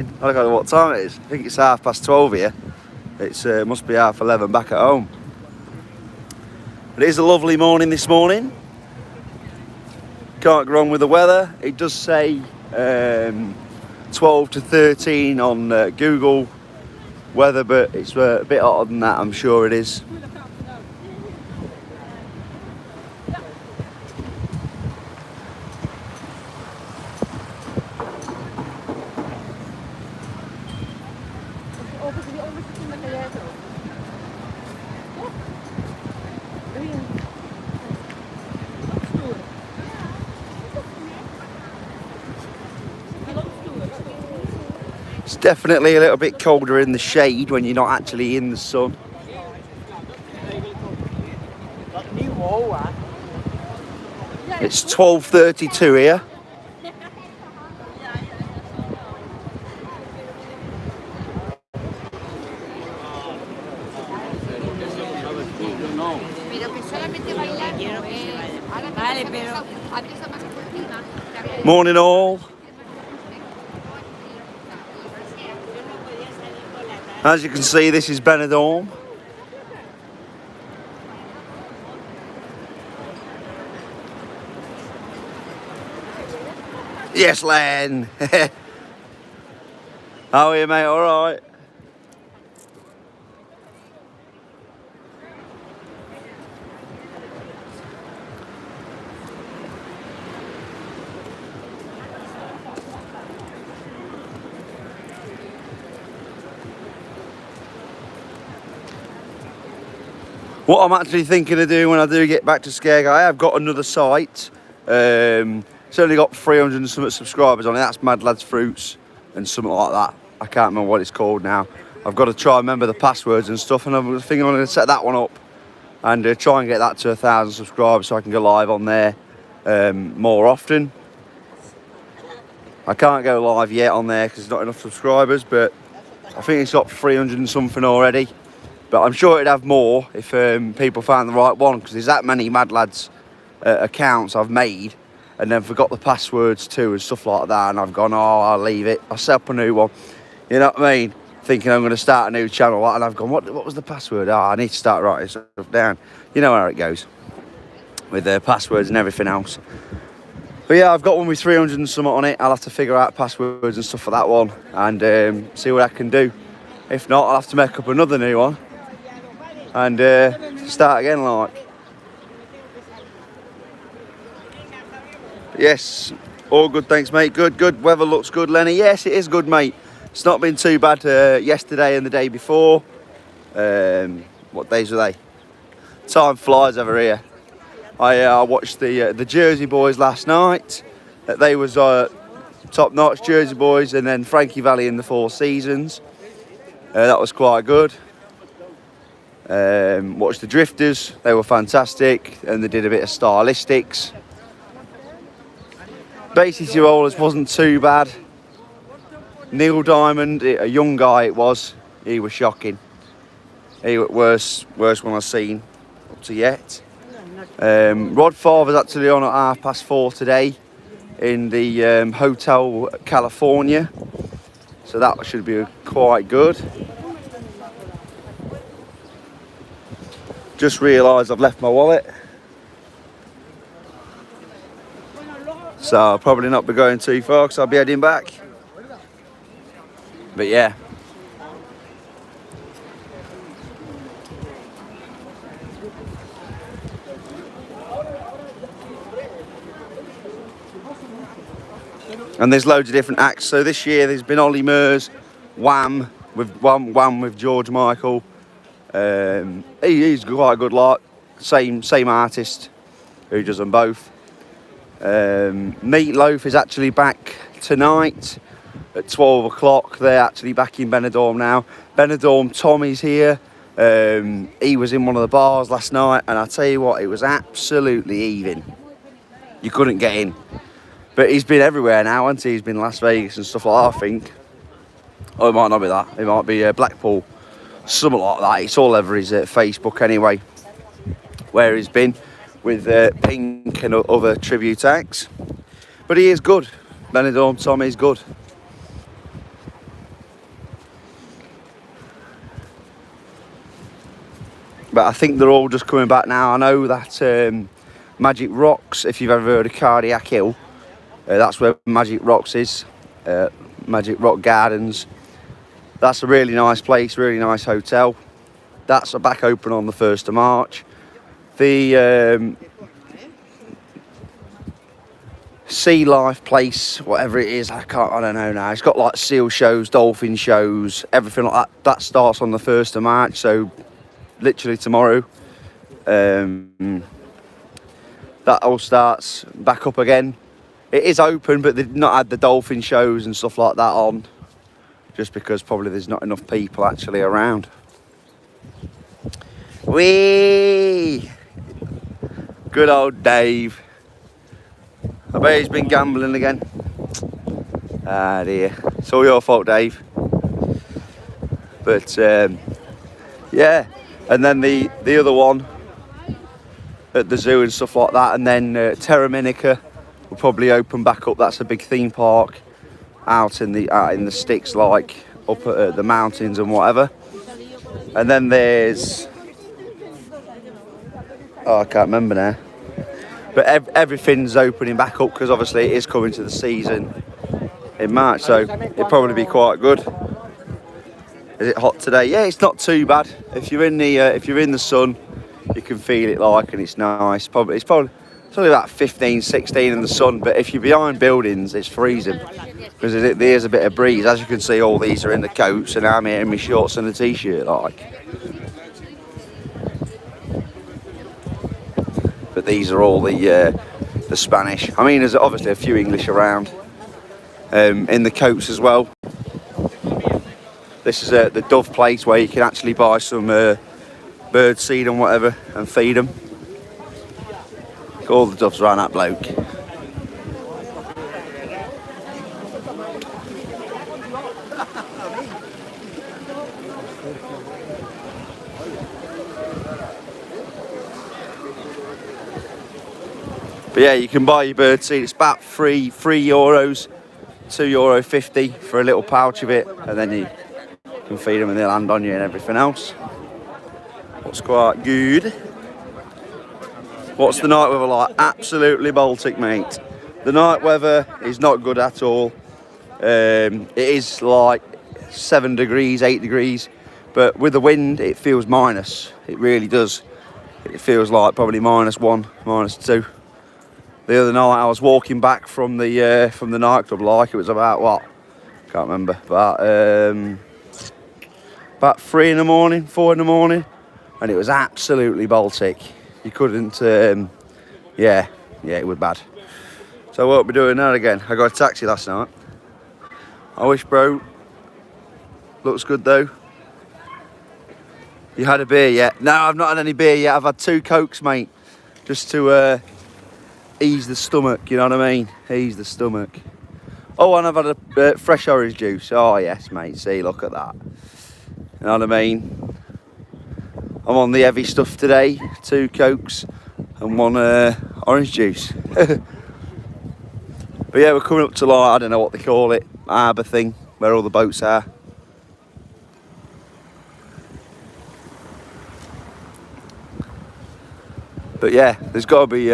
I don't know what time it is. I think it's 12:30 here. It's must be 11:30 back at home. But it is a lovely morning this morning. Can't go wrong with the weather. It does say 12 to 13 on Google weather, but it's a bit hotter than that, I'm sure it is. It's definitely a little bit colder in the shade when you're not actually in the sun. It's 12:32 here. Morning all. As you can see, this is Benidorm. Yes, Len. How are you, mate? All right. What I'm actually thinking of doing when I do get back to Skegness, I have got another site. It's only got 300 and something subscribers on it. That's Mad Lads Fruits and something like that. I can't remember what it's called now. I've got to try and remember the passwords and stuff, and I'm thinking I'm going to set that one up and try and get that to 1,000 subscribers so I can go live on there more often. I can't go live yet on there because there's not enough subscribers, but I think it's got 300 and something already. But I'm sure it'd have more if people found the right one, because there's that many Mad Lads accounts I've made and then forgot the passwords too and stuff like that, and I've gone, oh, I'll leave it, I'll set up a new one. You know what I mean? Thinking I'm going to start a new channel, and I've gone, what was the password? Oh, I need to start writing stuff down. You know how it goes with the passwords and everything else. But yeah, I've got one with 300 and something on it. I'll have to figure out passwords and stuff for that one and see what I can do. If not, I'll have to make up another new one and start again, like. Yes, all good, thanks, mate. Good. Weather looks good, Lenny. Yes, it is good, mate. It's not been too bad yesterday and the day before. What days are they? Time flies over here. I watched the Jersey Boys last night. They was top notch, Jersey Boys, and then Frankie Valli in the Four Seasons. That was quite good. Watched the Drifters. They were fantastic, and they did a bit of stylistics. Basically, Rollers wasn't too bad. Neil Diamond, a young guy it was, he was shocking. He was worst one I've seen up to yet. Rod Farber's actually on at 4:30 today in the Hotel California, so that should be quite good. Just realised I've left my wallet, so I'll probably not be going too far because I'll be heading back. But yeah. And there's loads of different acts. So this year there's been Ollie Murs, Wham with George Michael. He's quite a good lot. Same artist who does them both. Meatloaf is actually back tonight at 12 o'clock. They're actually back in Benidorm now. Benidorm Tommy's here. He was in one of the bars last night, and I tell you what, it was absolutely heaving. You couldn't get in. But he's been everywhere now, hasn't he? He's been Las Vegas and stuff like that, I think. Oh, it might not be that. It might be Blackpool. Something like that. It's all over his Facebook anyway, where he's been with Pink and other tribute acts. But he is good. Benidorm Tommy's good. but I think they're all just coming back now. I know that Magic Rocks, if you've ever heard of Cardiac Hill, that's where Magic Rocks is, Magic Rock Gardens. That's a really nice place, really nice hotel. That's back open on the 1st of March. The sea life place, whatever it is, I don't know now. It's got like seal shows, dolphin shows, everything like that. That starts on the 1st of March, so literally tomorrow. That all starts back up again. It is open, but they've not had the dolphin shows and stuff like that on, just because probably there's not enough people actually around. Whee! Good old Dave. I bet he's been gambling again. Ah dear. It's all your fault, Dave. But yeah, and then the other one at the zoo and stuff like that, and then Terraminica will probably open back up. That's a big theme park out in the sticks, like up at the mountains and whatever. And then there's, I can't remember now. But everything's opening back up because obviously it is coming to the season in March, so it'll probably be quite good. Is it hot today? Yeah, it's not too bad. If you're in the sun, you can feel it like, and it's nice. It's only about 15, 16 in the sun, but if you're behind buildings, it's freezing because there's a bit of breeze. As you can see, all these are in the coats, and I'm here in my shorts and a t-shirt, like. But these are all the Spanish. I mean, there's obviously a few English around in the coats as well. This is the dove place where you can actually buy some bird seed and whatever and feed them. All the doves around that bloke. But yeah, you can buy your bird seed. It's about €3, €2.50 for a little pouch of it, and then you can feed them and they'll land on you and everything else. It's quite good. What's the night weather like? Absolutely Baltic, mate. The night weather is not good at all. It is like 7 degrees, 8 degrees, but with the wind, it feels minus. It really does. It feels like probably -1, -2. The other night I was walking back from the nightclub, like it was about what? Can't remember. About 3 in the morning, 4 in the morning, and it was absolutely Baltic. You couldn't. Yeah, it was bad. So I won't be doing that again. I got a taxi last night. I wish, bro. Looks good though. You had a beer yet? No, I've not had any beer yet. I've had 2 Cokes, mate, just to ease the stomach, you know what I mean? Ease the stomach. Oh, and I've had a fresh orange juice. Oh, yes, mate. See, look at that. You know what I mean? I'm on the heavy stuff today. 2 Cokes and 1 orange juice. But yeah, we're coming up to, like, I don't know what they call it, harbour thing, where all the boats are. But yeah, there's got to be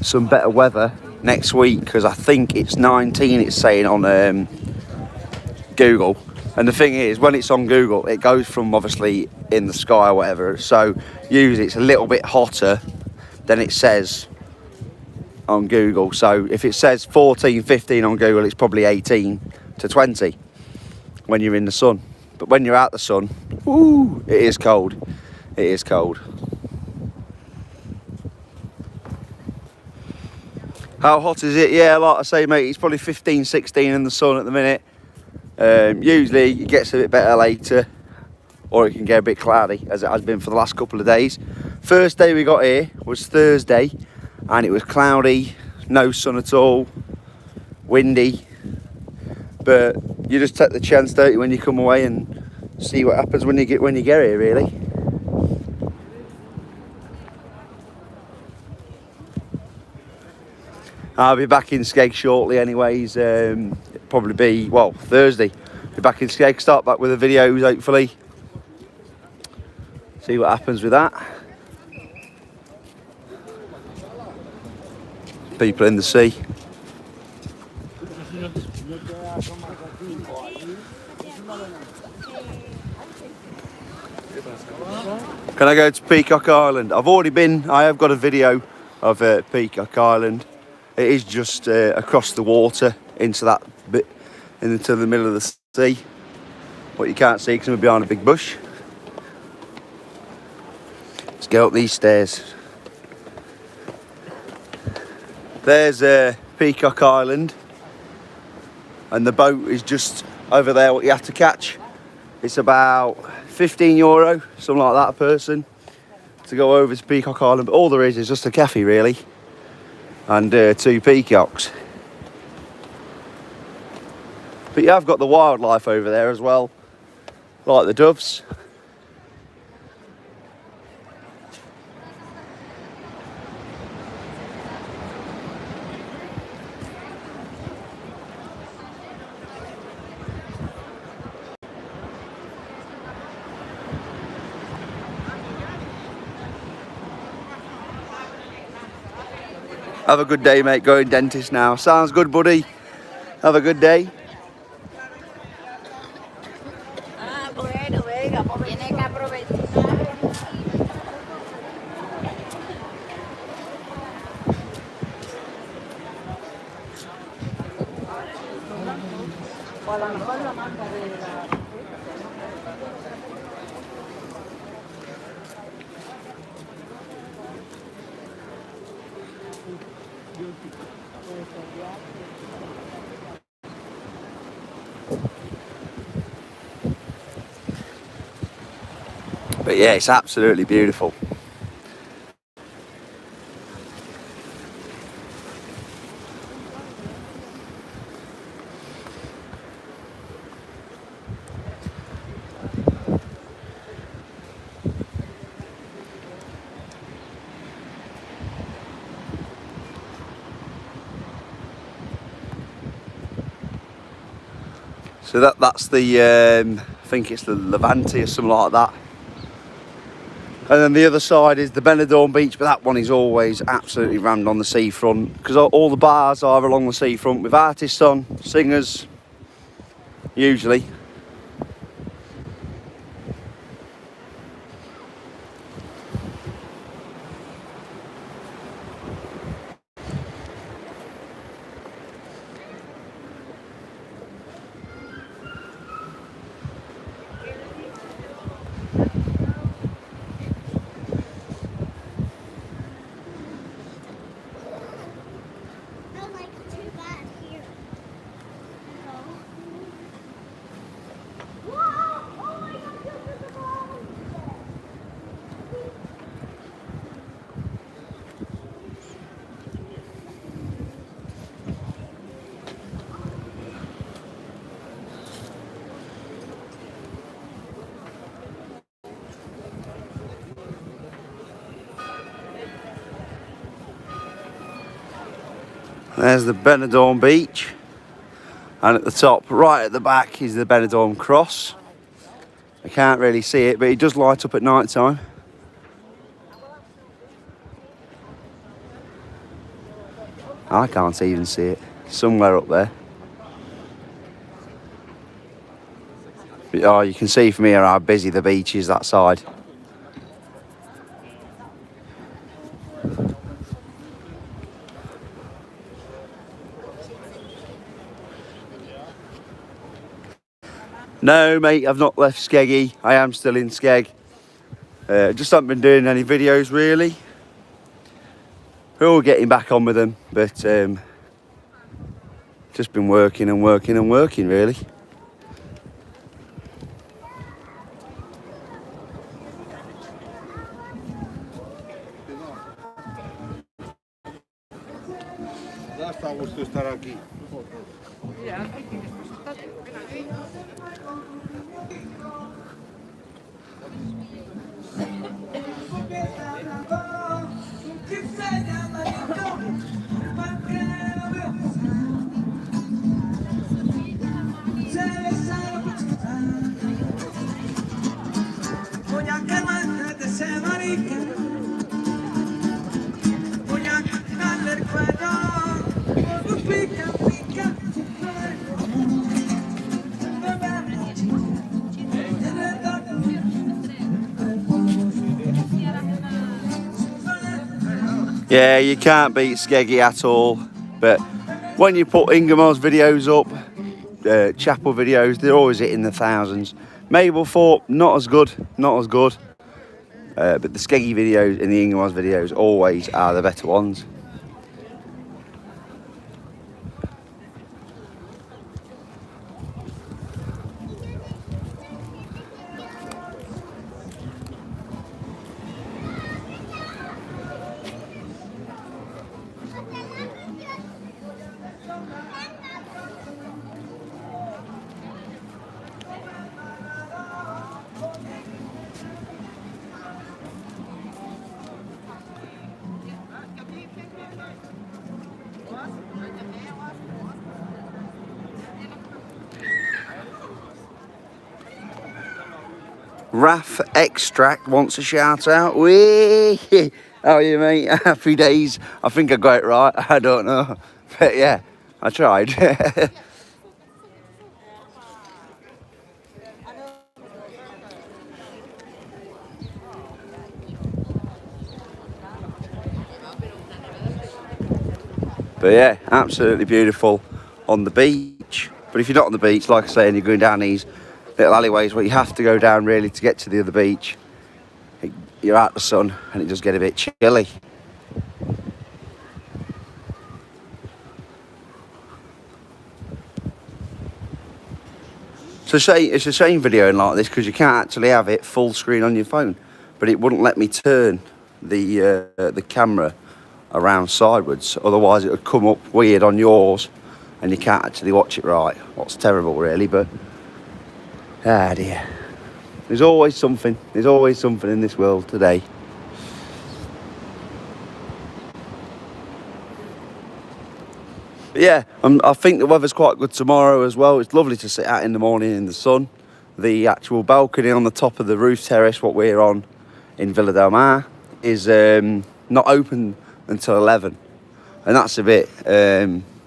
some better weather next week, because I think it's 19, it's saying on Google. And the thing is, when it's on Google, it goes from obviously in the sky or whatever, so usually it's a little bit hotter than it says on Google. So if it says 14, 15 on Google, it's probably 18 to 20 when you're in the sun. But when you're out the sun, woo, it is cold. It is cold. How hot is it? Yeah, like I say, mate, it's probably 15, 16 in the sun at the minute. Usually it gets a bit better later, or it can get a bit cloudy, as it has been for the last couple of days. First day we got here was Thursday, and it was cloudy, no sun at all, windy. But you just take the chance, don't you, when you come away, and see what happens when you get here, really. I'll be back in Skeg shortly anyways. Probably be, well, Thursday Be back in Skeg, start back with the videos hopefully. See what happens with that. People in the sea. Can I go to Peacock Island? I've already been, I have got a video of Peacock Island. It is just across the water into that bit, into the middle of the sea. What you can't see because I'm behind a big bush. Let's go up these stairs. There's Peacock Island. And the boat is just over there, what you have to catch. It's about €15, something like that a person, to go over to Peacock Island. But all there is just a cafe really, and 2 peacocks. But you have got the wildlife over there as well, like the doves. Have a good day, mate. Going dentist now. Sounds good, buddy. Have a good day. Bueno, venga, pues tiene que aprovechar. O a lo mejor la marca de la... But yeah, it's absolutely beautiful. So that's the, I think it's the Levante or something like that. And then the other side is the Benidorm beach, but that one is always absolutely rammed on the seafront because all the bars are along the seafront with artists on, singers, usually. There's the Benidorm beach, and at the top, right at the back, is the Benidorm cross. I can't really see it, but it does light up at night time. I can't even see it, somewhere up there. But, oh, you can see from here how busy the beach is that side. No, mate, I've not left Skeggy. I am still in Skeg. Just haven't been doing any videos, really. We're all getting back on with them, but just been working and working and working, really. Ya está a gusto estar aquí. Yeah, you can't beat Skeggy at all. But when you put Ingemar's videos up, Chapel videos, they're always hitting the thousands. Mablethorpe, not as good, not as good. But the Skeggy videos and the Ingemar's videos always are the better ones. Raf Extract wants a shout out. Whee! How are you, mate? Happy days. I think I got it right. I don't know. But yeah, I tried. But yeah, absolutely beautiful on the beach. But if you're not on the beach, like I say, and you're going down these little alleyways where you have to go down really to get to the other beach, you're out the sun and it does get a bit chilly. So it's a shame videoing like this because you can't actually have it full screen on your phone, but it wouldn't let me turn the camera around sideways, otherwise it would come up weird on yours and you can't actually watch it right. What's terrible really, but ah dear. There's always something in this world today. But yeah, I think the weather's quite good tomorrow as well. It's lovely to sit out in the morning in the sun. The actual balcony on the top of the roof terrace, what we're on in Villa del Mar, is not open until 11. And that's a bit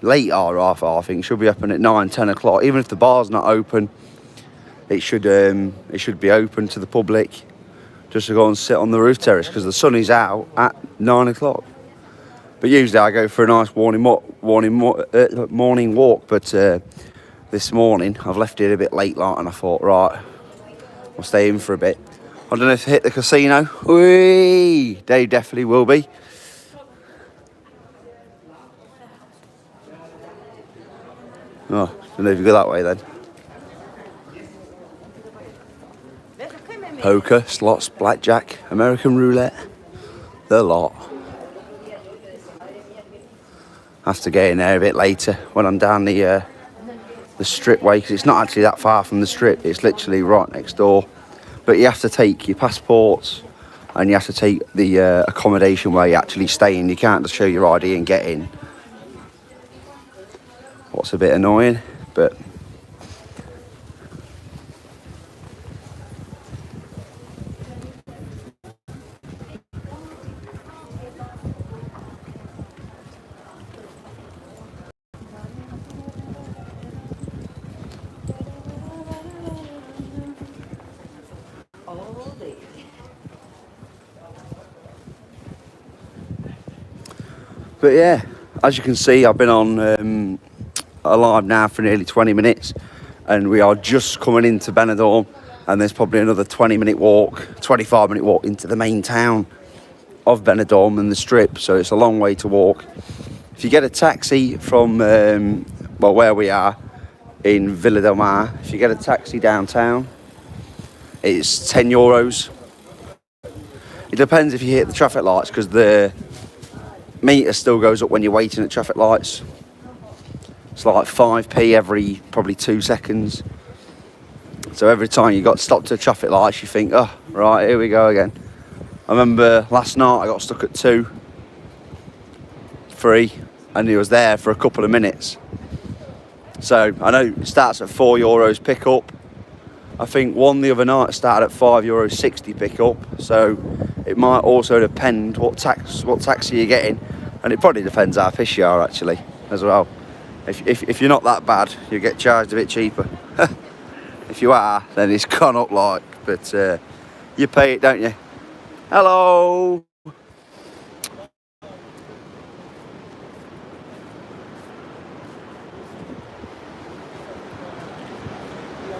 late hour, I think. Should be open at 9, 10 o'clock. Even if the bar's not open, it should be open to the public just to go and sit on the roof terrace because the sun is out at 9 o'clock. But usually I go for a nice morning walk. But this morning I've left it a bit late, like, and I thought, right, I'll stay in for a bit. I don't know if to hit the casino. Whee! They definitely will be. Oh, don't know if you go that way then. Poker, slots, blackjack, American roulette, the lot. I have to get in there a bit later when I'm down the strip way, because it's not actually that far from the strip. It's literally right next door. But you have to take your passports and you have to take the accommodation where you're actually staying. You can't just show your ID and get in. What's a bit annoying, but yeah, as you can see, I've been on alive now for nearly 20 minutes and we are just coming into Benidorm, and there's probably another 25-minute walk into the main town of Benidorm and the strip, so it's a long way to walk. If you get a taxi from where we are in Villa del Mar, if you get a taxi downtown, it's €10. It depends if you hit the traffic lights, because the meter still goes up when you're waiting at traffic lights. It's like 5p every probably 2 seconds. So every time you got stopped at traffic lights, you think, oh, right, here we go again. I remember last night I got stuck at 2, 3, and he was there for a couple of minutes. So I know it starts at €4 pick up. I think one the other night started at €5.60 pick up. So it might also depend what taxi you're getting, and it probably depends how fish you are actually as well. If you're not that bad, you get charged a bit cheaper. If you are, then it's gone up like. But you pay it, don't you? Hello.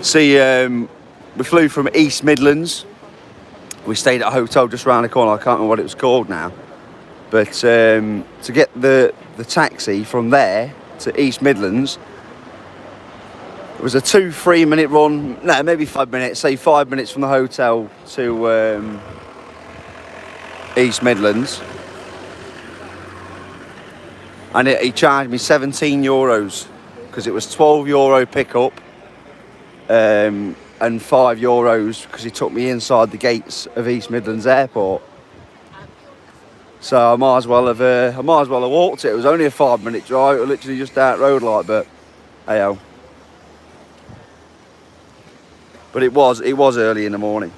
See, we flew from East Midlands. We stayed at a hotel just around the corner. I can't remember what it was called now. But to get the taxi from there to East Midlands, it was a 2-3 minute run. No, maybe 5 minutes. Say 5 minutes from the hotel to East Midlands. And he charged me €17 because it was €12 pickup and €5 because he took me inside the gates of East Midlands Airport. So I might as well have walked it. It was only a 5 minute drive. It was literally just out road like, but hey-oh. But it was early in the morning.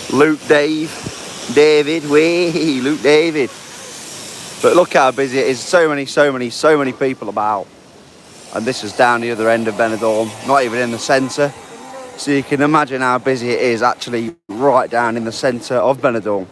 Luke David, Luke David. But look how busy it is. So many people about. And this is down the other end of Benidorm, not even in the centre. So you can imagine how busy it is actually right down in the centre of Benidorm.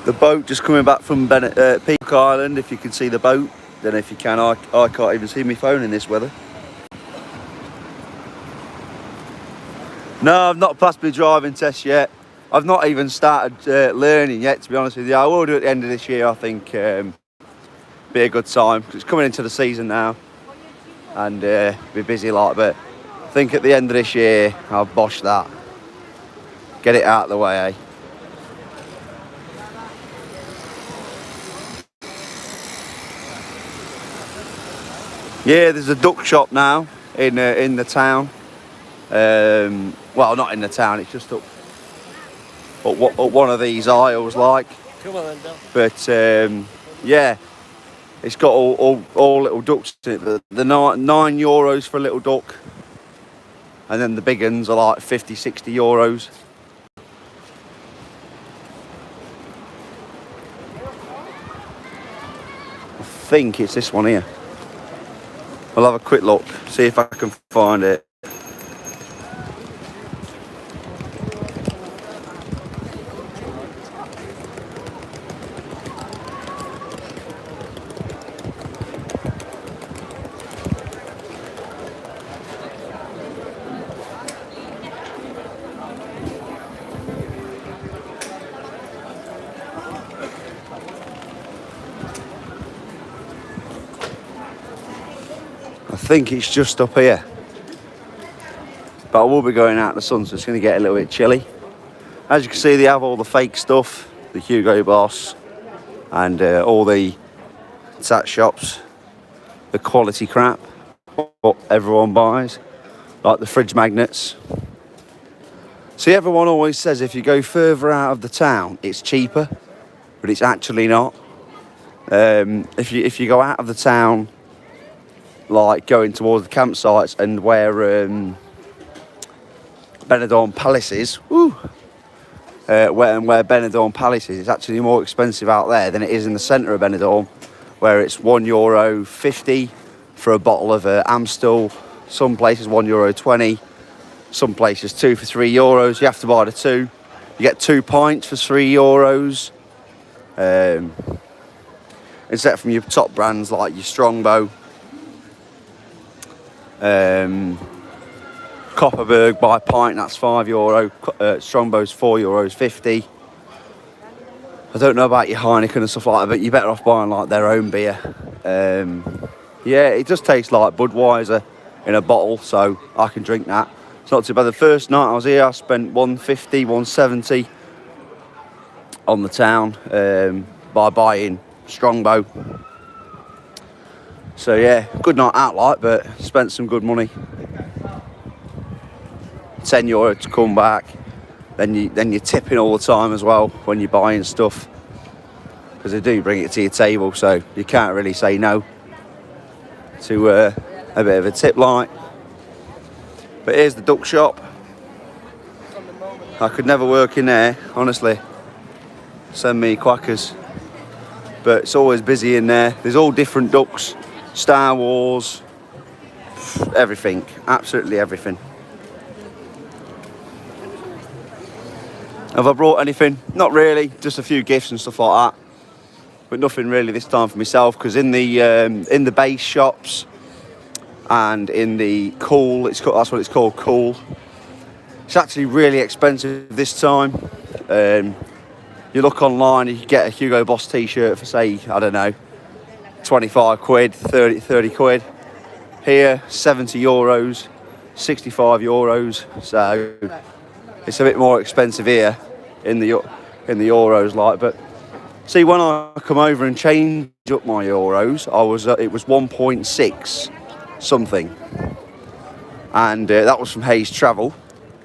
The boat just coming back from Peak Island, if you can see the boat. Don't know if you can, I can't even see my phone in this weather. No, I've not passed my driving test yet. I've not even started learning yet, to be honest with you. I will do it at the end of this year, I think. Be a good time, because it's coming into the season now. And be busy like, but I think at the end of this year, I'll bosh that. Get it out of the way, eh? Yeah, there's a duck shop now in the town. Well, not in the town. It's just up one of these aisles, like. Come on, then, Bill. But yeah, it's got all little ducks in it. The €9 for a little duck, and then the big ones are like 50, €60. I think it's this one here. I'll have a quick look, see if I can find it. I think it's just up here, but I will be going out in the sun, so it's going to get a little bit chilly. As you can see, they have all the fake stuff, the Hugo Boss and all the tat shops, the quality crap, what everyone buys, like the fridge magnets. See, everyone always says if you go further out of the town, it's cheaper, but it's actually not. If you go out of the town, like going towards the campsites and where Benidorm Palace is, where Benidorm Palace is, it's actually more expensive out there than it is in the centre of Benidorm, where it's €1.50 for a bottle of Amstel. Some places €1.20, some places 2 for €3. You have to buy the two. You get 2 pints for €3. Except from your top brands like your Strongbow. Copperberg by pint, that's €5. Strongbow's €4.50. I don't know about your Heineken and stuff like that, but you're better off buying like their own beer. Yeah, it just tastes like Budweiser in a bottle, so I can drink that. It's not too bad. The first night I was here, I spent €150, €170 on the town by buying Strongbow. So yeah, good night out like, but spent some good money. €10 to come back. then you're tipping all the time as well when you're buying stuff, because they do bring it to your table, so you can't really say no to a bit of a tip like. But here's the duck shop. I could never work in there, honestly. Send me quackers. But it's always busy in there. There's all different ducks, Star Wars, everything, absolutely everything. Have I brought anything? Not really, just a few gifts and stuff like that. But nothing really this time for myself, because in the base shops and in the Cool, that's what it's called, Cool. It's actually really expensive this time. You look online, you can get a Hugo Boss t-shirt for, say, I don't know, 25 quid, 30 quid. Here, 70 euros, 65 euros. So it's a bit more expensive here in the euros, like. But see, when I come over and change up my euros, it was 1.6 something, and that was from Hayes Travel.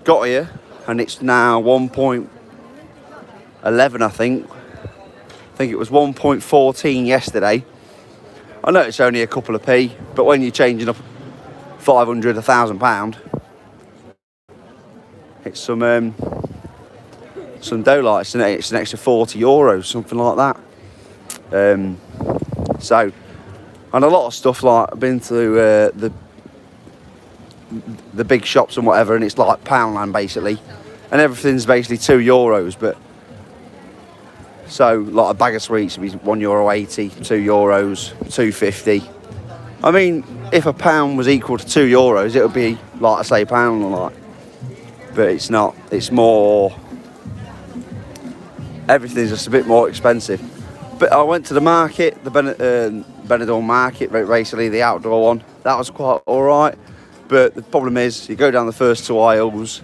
Got here, and it's now 1.11, I think. I think it was 1.14 yesterday. I know it's only a couple of p, but when you're changing up 500, £1,000, it's some dough, like it's an extra 40 euros, something like that. So, and a lot of stuff, like I've been to the big shops and whatever, and it's like Poundland basically, and everything's basically €2. But so, like a bag of sweets would be €1.80, €2, €2.50. I mean, if a pound was equal to €2, it would be like I say pound, like. But it's not. It's more. Everything's just a bit more expensive. But I went to the market, the Benidorm market, basically the outdoor one. That was quite all right. But the problem is, you go down the first two aisles,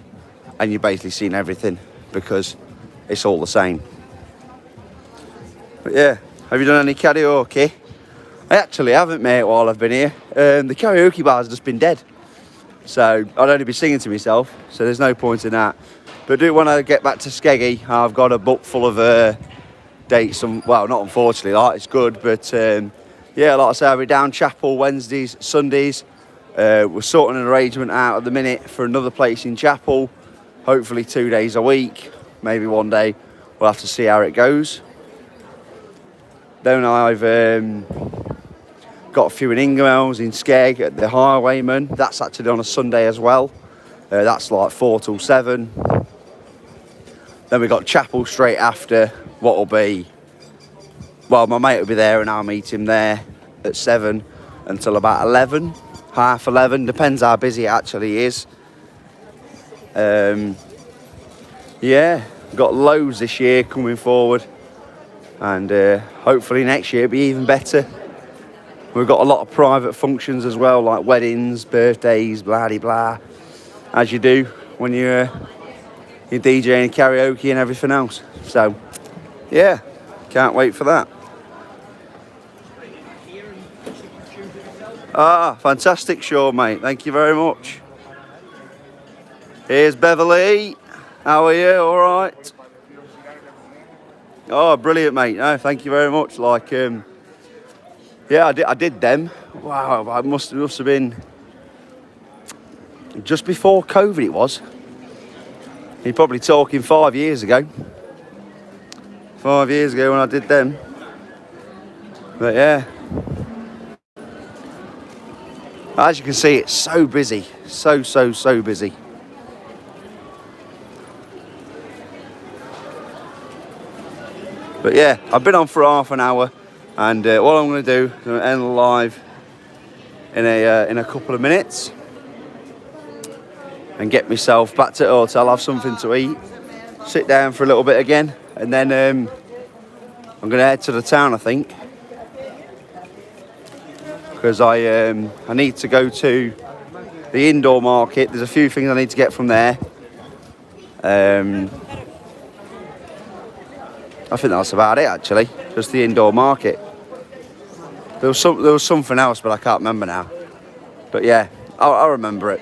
and you're basically seeing everything because it's all the same. But yeah, have you done any karaoke? I actually haven't, mate, while I've been here. The karaoke bar's just been dead. So I'd only be singing to myself, so there's no point in that. But when I get back to Skeggy, I've got a book full of dates. Well, not unfortunately, like, it's good, but yeah, like I say, I'll be down Chapel Wednesdays, Sundays. We're sorting an arrangement out at the minute for another place in Chapel, hopefully 2 days a week, maybe one day. We'll have to see how it goes. Then I've got a few in Ingermells, in Skeg, at the Highwayman. That's actually on a Sunday as well. That's like 4 till 7. Then we got Chapel straight after, what will be, well, my mate will be there and I'll meet him there at 7 until about 11, half 11, depends how busy it actually is. Yeah, got loads this year coming forward, and hopefully next year it'll be even better. We've got a lot of private functions as well, like weddings, birthdays, blah de blah, as you do when you're DJing karaoke and everything else. So yeah, can't wait for that. Ah, fantastic show, mate. Thank you very much. Here's Beverly. How are you? All right? Oh, brilliant, mate. No, thank you very much. Like, yeah, I did them. Wow, it must have been just before COVID. It was. You're probably talking 5 years ago. 5 years ago when I did them. But yeah. As you can see, it's so busy. So busy. But yeah, I've been on for half an hour, and what I'm going to do, I'm going to end the live in a couple of minutes and get myself back to the hotel, have something to eat, sit down for a little bit again, and then I'm going to head to the town, I think, because I need to go to the indoor market. There's a few things I need to get from there. I think that's about it, actually. Just the indoor market. There was something else, but I can't remember now. But yeah, I remember it.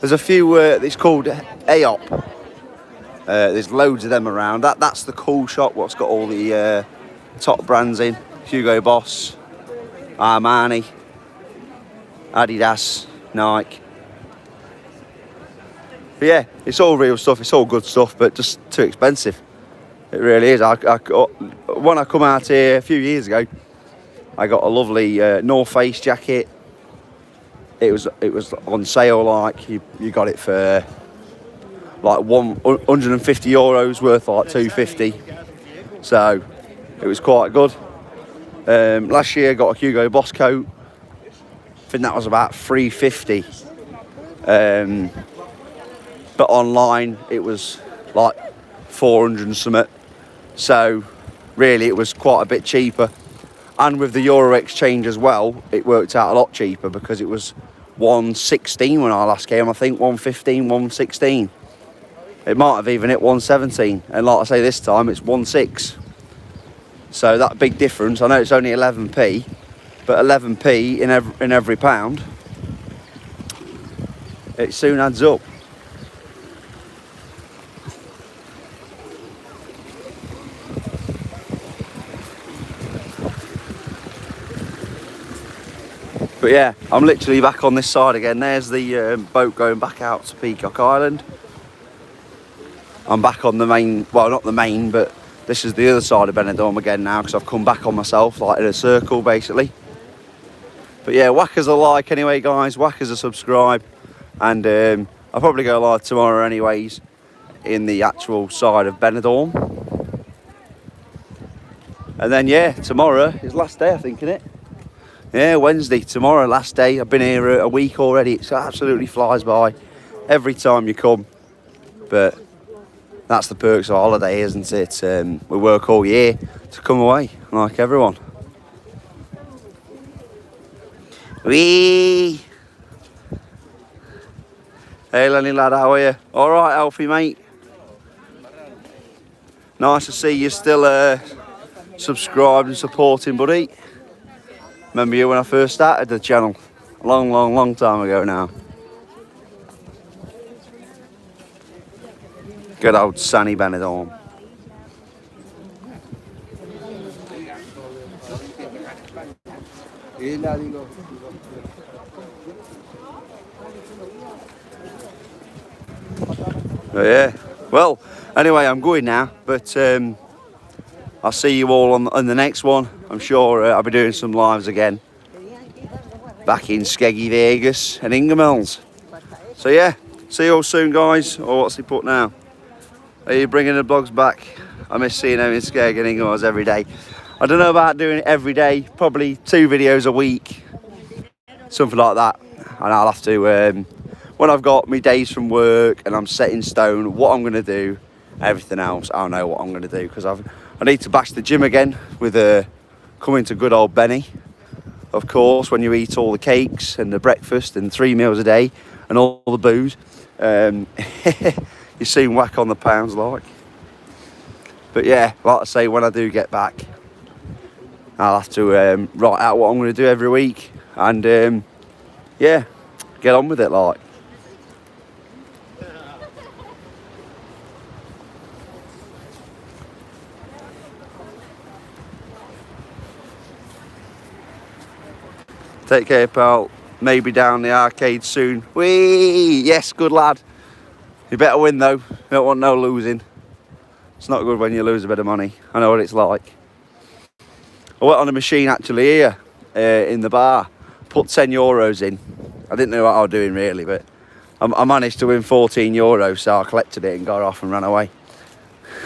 There's a few. It's called AOP. There's loads of them around. That's the cool shop, what's got all the top brands in. Hugo Boss, Armani, Adidas, Nike. But yeah, it's all real stuff, it's all good stuff, but just too expensive. It really is. When I come out here a few years ago, I got a lovely North Face jacket. It was on sale, like you got it for like 150 euros worth, like 250. So it was quite good. Last year I got a Hugo Boss coat. I think that was about 350. But online it was like 400 and something. So really it was quite a bit cheaper. And with the Euro exchange as well, it worked out a lot cheaper because it was 116 when I last came. I think 115, 116. It might have even hit 117. And like I say, this time it's 16. So that big difference, I know it's only 11p, but 11p in every pound, it soon adds up. But yeah, I'm literally back on this side again. There's the boat going back out to Peacock Island. I'm back on the main, well, not the main, but this is the other side of Benidorm again now, because I've come back on myself, like in a circle basically. But yeah, whack us a like anyway, guys, whack us a subscribe, and I'll probably go live tomorrow anyways in the actual side of Benidorm. And then yeah, tomorrow is last day, I think, isn't it? Yeah, Wednesday, tomorrow, last day. I've been here a week already. It absolutely flies by every time you come. But that's the perks of a holiday, isn't it? We work all year to come away, like everyone. Whee! Hey, Lenny lad, how are you? All right, Alfie, mate. Nice to see you still subscribed and supporting, buddy. Remember you when I first started the channel? A long time ago now. Good old sunny Benidorm. But yeah, well, anyway, I'm going now, but I'll see you all on the next one. I'm sure I'll be doing some lives again back in Skegness and Ingemels. So yeah, see you all soon, guys. Or what's he put now? Are you bringing the blogs back? I miss seeing them in Skegness and Ingemels every day. I don't know about doing it every day, probably 2 videos a week, something like that. And I'll have to, when I've got my days from work and I'm set in stone what I'm going to do, everything else, I'll know what I'm going to do, because I need to bash the gym again with coming to good old Benny. Of course, when you eat all the cakes and the breakfast and 3 meals a day and all the booze, you soon whack on the pounds like. But yeah, like I say, when I do get back, I'll have to write out what I'm going to do every week and yeah, get on with it like. Take care, pal. Maybe down the arcade soon. Whee! Yes, good lad. You better win though. You don't want no losing. It's not good when you lose a bit of money. I know what it's like. I went on a machine actually here in the bar. Put 10 euros in. I didn't know what I was doing really, but I managed to win 14 euros, so I collected it and got off and ran away.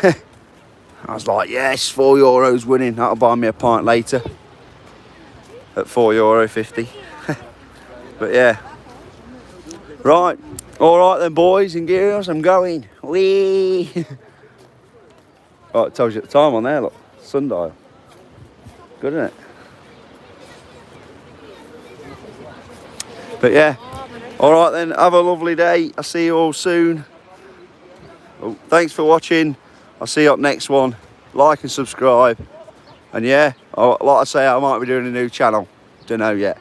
I was like, yes, 4 euros winning. That'll buy me a pint later. At €4.50. But yeah. Right. Alright then, boys and girls, I'm going. Whee! Oh, it tells you the time on there, look. Sundial. Good, isn't it? But yeah. Alright then, have a lovely day. I'll see you all soon. Oh, thanks for watching. I'll see you up next one. Like and subscribe. And yeah, like I say, I might be doing a new channel. Don't know yet.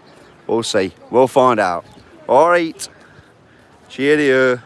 We'll see. We'll find out. All right. Cheerio.